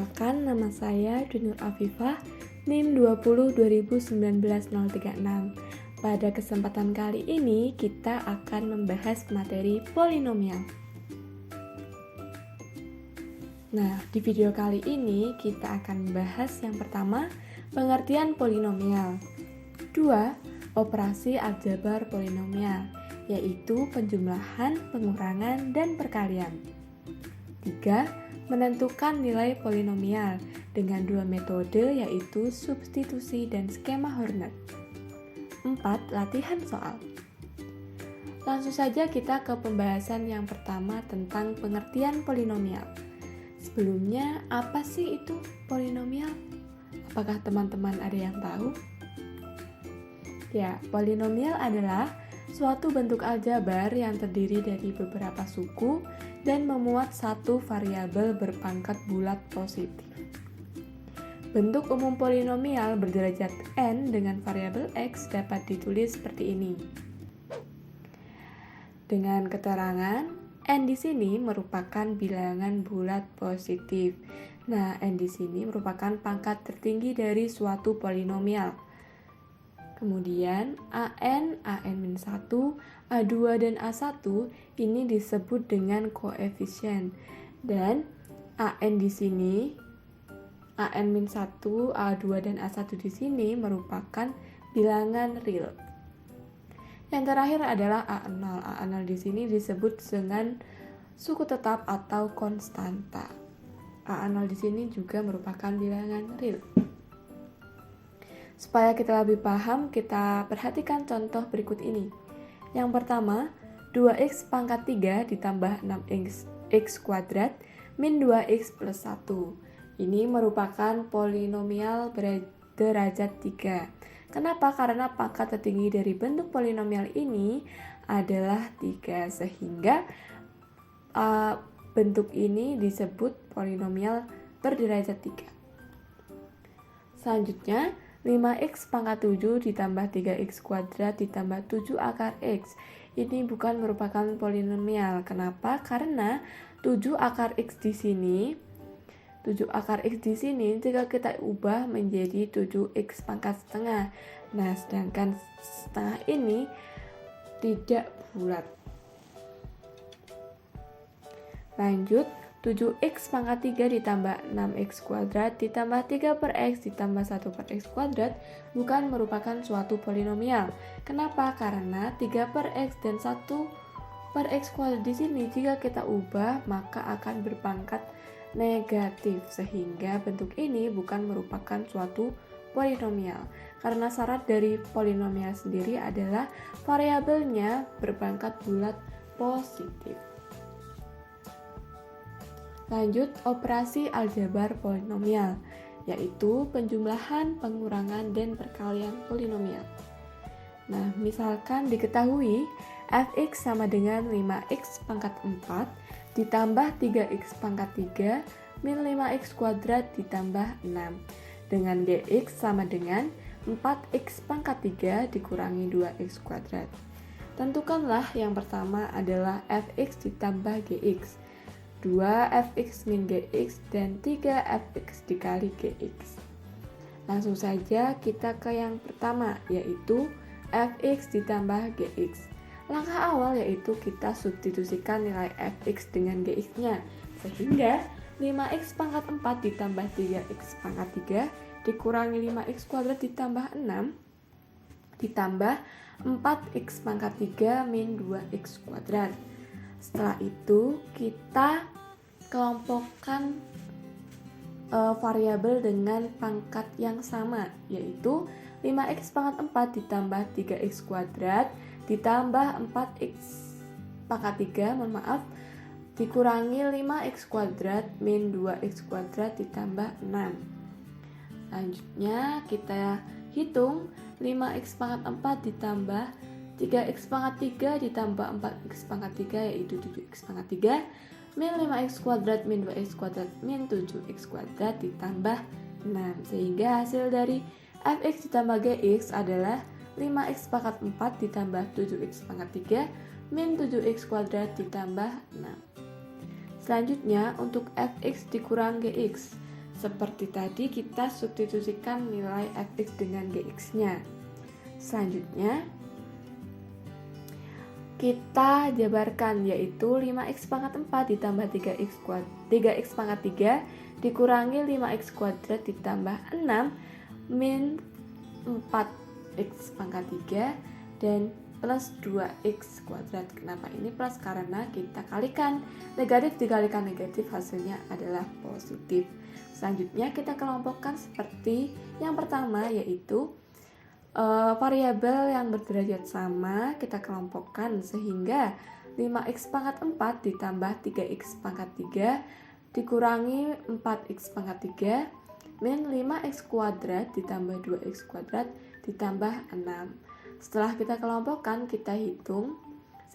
Perkenalkan, nama saya Dunur Afifah, NIM 20 2019 036. Pada kesempatan kali ini, kita akan membahas materi polinomial. Nah, di video kali ini kita akan membahas yang pertama, pengertian polinomial. 2. Operasi aljabar polinomial, yaitu penjumlahan, pengurangan, dan perkalian. 3. Menentukan nilai polinomial dengan dua metode, yaitu substitusi dan skema Horner. 4. Latihan soal. Langsung saja kita ke pembahasan yang pertama tentang pengertian polinomial. Sebelumnya, apa sih itu polinomial? Apakah teman-teman ada yang tahu? Ya, polinomial adalah suatu bentuk aljabar yang terdiri dari beberapa suku dan memuat satu variabel berpangkat bulat positif. Bentuk umum polinomial berderajat n dengan variabel x dapat ditulis seperti ini. Dengan keterangan n di sini merupakan bilangan bulat positif. Nah, n di sini merupakan pangkat tertinggi dari suatu polinomial. Kemudian an, an-1, a2 dan a1 ini disebut dengan koefisien. Dan an di sini, an-1, a2 dan a1 di sini merupakan bilangan real. Yang terakhir adalah a0. a0 di sini disebut dengan suku tetap atau konstanta. a0 di sini juga merupakan bilangan real. Supaya kita lebih paham, kita perhatikan contoh berikut ini. Yang pertama, 2x pangkat 3 ditambah 6x kuadrat min 2x plus 1. Ini merupakan polinomial berderajat 3. Kenapa? Karena pangkat tertinggi dari bentuk polinomial ini adalah 3, sehingga bentuk ini disebut polinomial berderajat 3. Selanjutnya, 5x pangkat 7 ditambah 3x kuadrat ditambah 7 akar x. Ini bukan merupakan polinomial. Kenapa? Karena 7 akar x di sini jika kita ubah menjadi 7x pangkat setengah. Nah, sedangkan setengah ini tidak bulat. Lanjut, 7x pangkat 3 ditambah 6x kuadrat ditambah 3 per x ditambah 1 per x kuadrat bukan merupakan suatu polinomial. Kenapa? Karena 3 per x dan 1 per x kuadrat di sini jika kita ubah maka akan berpangkat negatif, sehingga bentuk ini bukan merupakan suatu polinomial. Karena syarat dari polinomial sendiri adalah variabelnya berpangkat bulat positif. Lanjut, operasi aljabar polinomial, yaitu penjumlahan, pengurangan, dan perkalian polinomial. Nah, misalkan diketahui fx sama dengan 5x pangkat 4 ditambah 3x pangkat 3 min 5x kuadrat ditambah 6, dengan dx sama dengan 4x pangkat 3 dikurangi 2x kuadrat. Tentukanlah yang pertama adalah fx ditambah gx, 2fx min gx, dan 3fx dikali gx. Langsung saja kita ke yang pertama, yaitu fx ditambah gx. Langkah awal yaitu kita substitusikan nilai fx dengan gx-nya, sehingga 5x pangkat 4 ditambah 3x pangkat 3 dikurangi 5x kuadrat ditambah 6 ditambah 4x pangkat 3 min 2x kuadrat. Setelah itu kita kelompokkan variabel dengan pangkat yang sama, yaitu 5x pangkat 4 ditambah 3x kuadrat ditambah 4x pangkat 3, dikurangi 5x kuadrat min 2x kuadrat ditambah 6. Selanjutnya kita hitung 5x pangkat 4 ditambah 3x pangkat 3 ditambah 4x pangkat 3, yaitu 7x pangkat 3 min 5x kuadrat min 2x kuadrat min 7x kuadrat ditambah 6, sehingga hasil dari fx ditambah gx adalah 5x pangkat 4 ditambah 7x pangkat 3 min 7x kuadrat ditambah 6. Selanjutnya untuk fx dikurang gx, Seperti tadi kita substitusikan nilai fx dengan gx-nya. Selanjutnya kita jabarkan, yaitu 5x pangkat 4 ditambah 3x pangkat 3 dikurangi 5x kuadrat ditambah 6 min 4x pangkat 3 dan plus 2x kuadrat. Kenapa ini plus? Karena kita kalikan negatif dikalikan negatif, hasilnya adalah positif. Selanjutnya kita kelompokkan seperti yang pertama, yaitu variabel yang berderajat sama kita kelompokkan sehingga 5x pangkat 4 ditambah 3x pangkat 3 dikurangi 4x pangkat 3 min 5x kuadrat ditambah 2x kuadrat ditambah 6. Setelah kita kelompokkan, kita hitung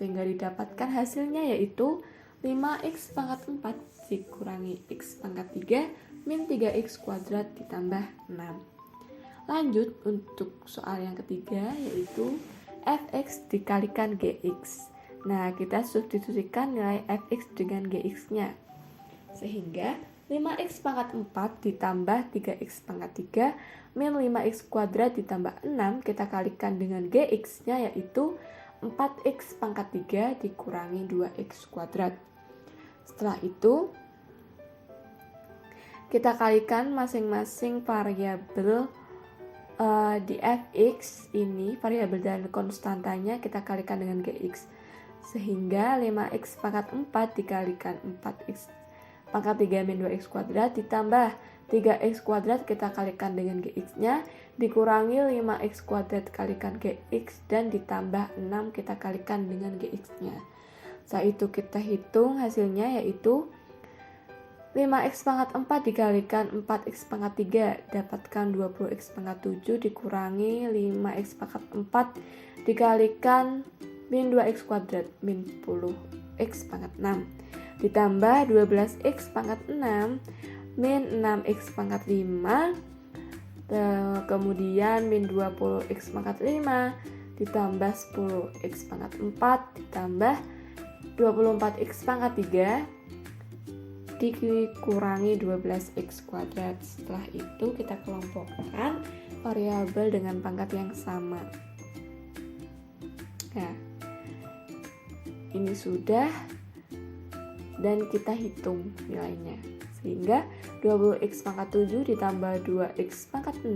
sehingga didapatkan hasilnya, yaitu 5x pangkat 4 dikurangi x pangkat 3 min 3x kuadrat ditambah 6. Lanjut untuk soal yang ketiga, yaitu fx dikalikan gx. Nah, kita substitusikan nilai fx dengan gx-nya. Sehingga 5x pangkat 4 ditambah 3x pangkat 3 min 5x kuadrat ditambah 6 kita kalikan dengan gx-nya, yaitu 4x pangkat 3 dikurangi 2x kuadrat. Setelah itu kita kalikan masing-masing variabel di fx ini, variabel dan konstantanya kita kalikan dengan gx. Sehingga 5x pangkat 4 dikalikan 4x pangkat 3 min 2x kuadrat ditambah 3x kuadrat kita kalikan dengan gx-nya dikurangi 5x kuadrat kalikan gx dan ditambah 6 kita kalikan dengan gx-nya. Setelah itu kita hitung hasilnya, yaitu 5x pangkat 4 dikalikan 4x pangkat 3 dapatkan 20x pangkat 7 dikurangi 5x pangkat 4 dikalikan min 2x kuadrat min 10x pangkat 6 ditambah 12x pangkat 6 min 6x pangkat 5 kemudian min 20x pangkat 5 ditambah 10x pangkat 4 ditambah 24x pangkat 3 dikurangi 12x kuadrat. Setelah itu kita kelompokkan variabel dengan pangkat yang sama. Nah, ini sudah, dan kita hitung nilainya. Sehingga 20x pangkat 7 ditambah 2x pangkat 6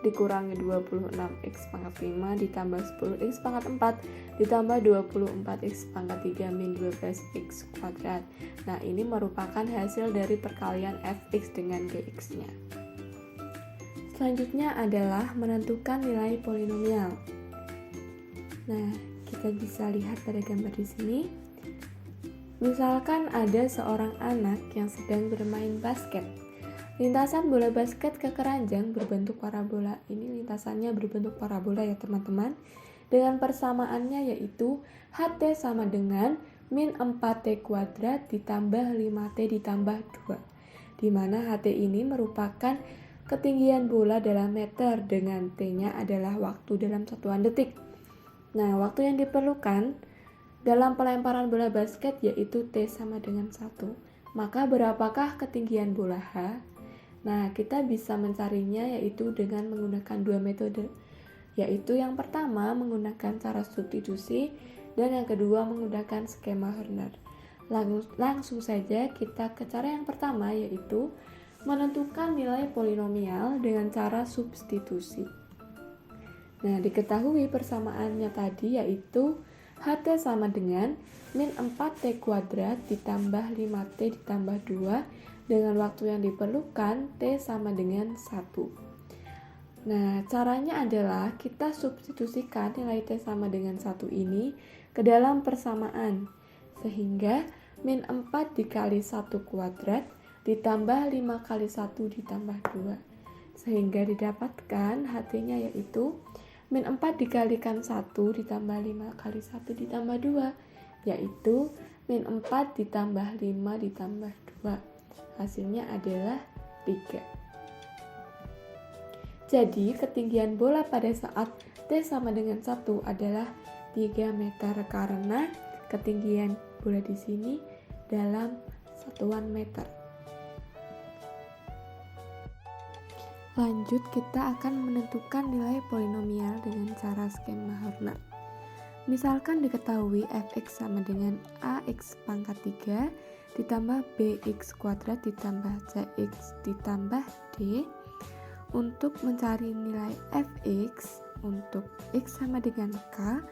dikurangi 26x pangkat 5 ditambah 10x pangkat 4 ditambah 24x pangkat 3 min 12x kuadrat. Nah, ini merupakan hasil dari perkalian fx dengan gx-nya. Selanjutnya adalah menentukan nilai polinomial. Nah, kita bisa lihat pada gambar di sini. Misalkan ada seorang anak yang sedang bermain basket. Lintasan bola basket ke keranjang berbentuk parabola. Ini lintasannya berbentuk parabola ya teman-teman. Dengan persamaannya yaitu HT sama dengan min 4T kuadrat ditambah 5T ditambah 2. Di mana HT ini merupakan ketinggian bola dalam meter dengan T-nya adalah waktu dalam satuan detik. Nah, waktu yang diperlukan dalam pelemparan bola basket yaitu T sama dengan 1. Maka berapakah ketinggian bola H? Nah, kita bisa mencarinya yaitu dengan menggunakan dua metode. Yaitu yang pertama menggunakan cara substitusi dan yang kedua menggunakan skema Horner. Langsung saja kita ke cara yang pertama, yaitu menentukan nilai polinomial dengan cara substitusi. Nah, diketahui persamaannya tadi yaitu HT sama dengan min 4T kuadrat ditambah 5T ditambah 2 dengan waktu yang diperlukan T sama dengan 1. Nah, caranya adalah kita substitusikan nilai T sama dengan 1 ini ke dalam persamaan. Sehingga min 4 dikali 1 kuadrat ditambah 5 kali 1 ditambah 2. Sehingga didapatkan HT-nya yaitu min 4 dikalikan 1 ditambah 5 kali 1 ditambah 2, yaitu min 4 ditambah 5 ditambah 2. Hasilnya adalah 3. Jadi ketinggian bola pada saat T sama dengan 1 adalah 3 meter karena ketinggian bola di sini dalam satuan meter. lanjut kita akan menentukan nilai polinomial dengan cara skema Horner. Misalkan diketahui fx sama dengan ax pangkat 3 ditambah bx kuadrat ditambah cx ditambah d. Untuk mencari nilai fx untuk x sama dengan k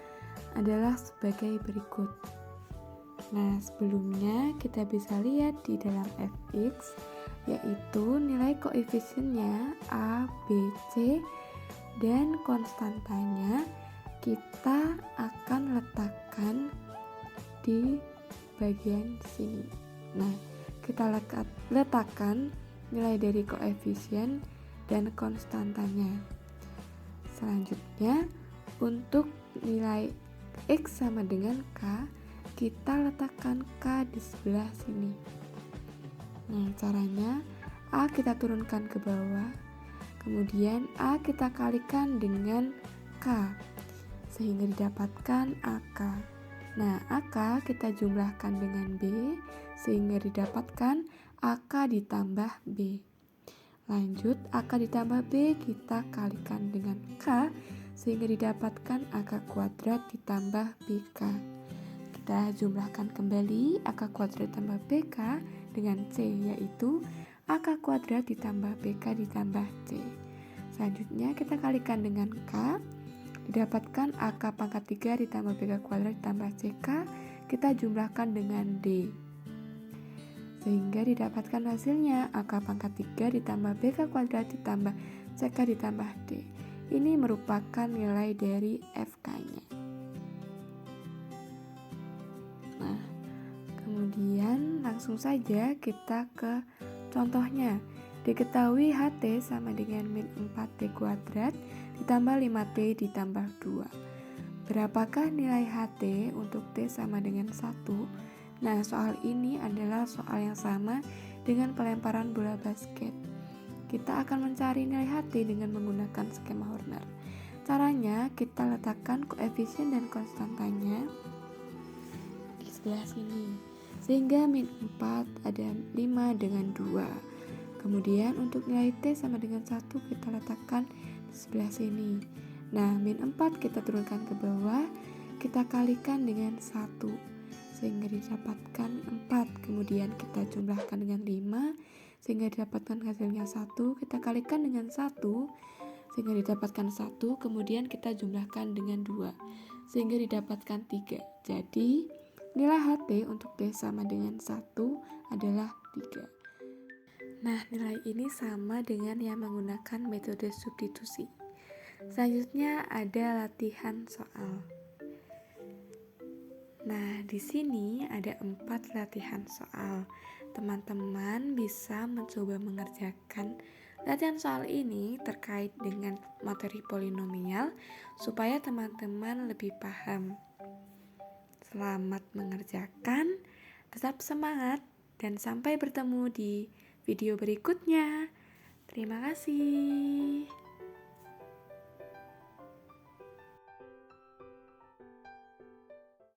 adalah sebagai berikut. Nah, sebelumnya kita bisa lihat di dalam fx yaitu nilai koefisiennya A, B, C dan konstantanya kita akan letakkan di bagian sini. Nah, kita letakkan nilai dari koefisien dan konstantanya. Selanjutnya, untuk nilai X sama dengan K, kita letakkan K di sebelah sini. Nah, caranya A kita turunkan ke bawah, kemudian A kita kalikan dengan K, sehingga didapatkan AK. Nah, AK kita jumlahkan dengan B, sehingga didapatkan AK ditambah B. Lanjut, AK ditambah B kita kalikan dengan K, sehingga didapatkan AK kuadrat ditambah BK. Kita jumlahkan kembali AK kuadrat ditambah BK dengan C, yaitu AK kuadrat ditambah BK ditambah C. Selanjutnya kita kalikan dengan K, didapatkan AK pangkat 3 ditambah BK kuadrat ditambah CK, kita jumlahkan dengan D. Sehingga didapatkan hasilnya AK pangkat 3 ditambah BK kuadrat ditambah CK ditambah D. Ini merupakan nilai dari FK-nya. Nah, kemudian langsung saja kita ke contohnya. Diketahui HT sama dengan min 4T kuadrat ditambah 5T ditambah 2. Berapakah nilai HT untuk T sama dengan 1? Nah, soal ini adalah soal yang sama dengan pelemparan bola basket. Kita akan mencari nilai HT dengan menggunakan skema Horner. Caranya, kita letakkan koefisien dan konstantanya di sebelah sini. Sehingga min 4 ada 5 dengan 2. Kemudian untuk nilai T sama dengan 1 kita letakkan di sebelah sini. Nah, min 4 kita turunkan ke bawah, kita kalikan dengan 1 sehingga didapatkan 4. Kemudian kita jumlahkan dengan 5 sehingga didapatkan hasilnya 1. Kita kalikan dengan 1 sehingga didapatkan 1. Kemudian kita jumlahkan dengan 2 sehingga didapatkan 3. Jadi nilai HT untuk T sama dengan 1 adalah 3. Nah, nilai ini sama dengan yang menggunakan metode substitusi. Selanjutnya ada latihan soal. Nah, di sini ada 4 latihan soal. Teman-teman bisa mencoba mengerjakan latihan soal ini terkait dengan materi polinomial supaya teman-teman lebih paham. Selamat mengerjakan, tetap semangat, dan sampai bertemu di video berikutnya. Terima kasih.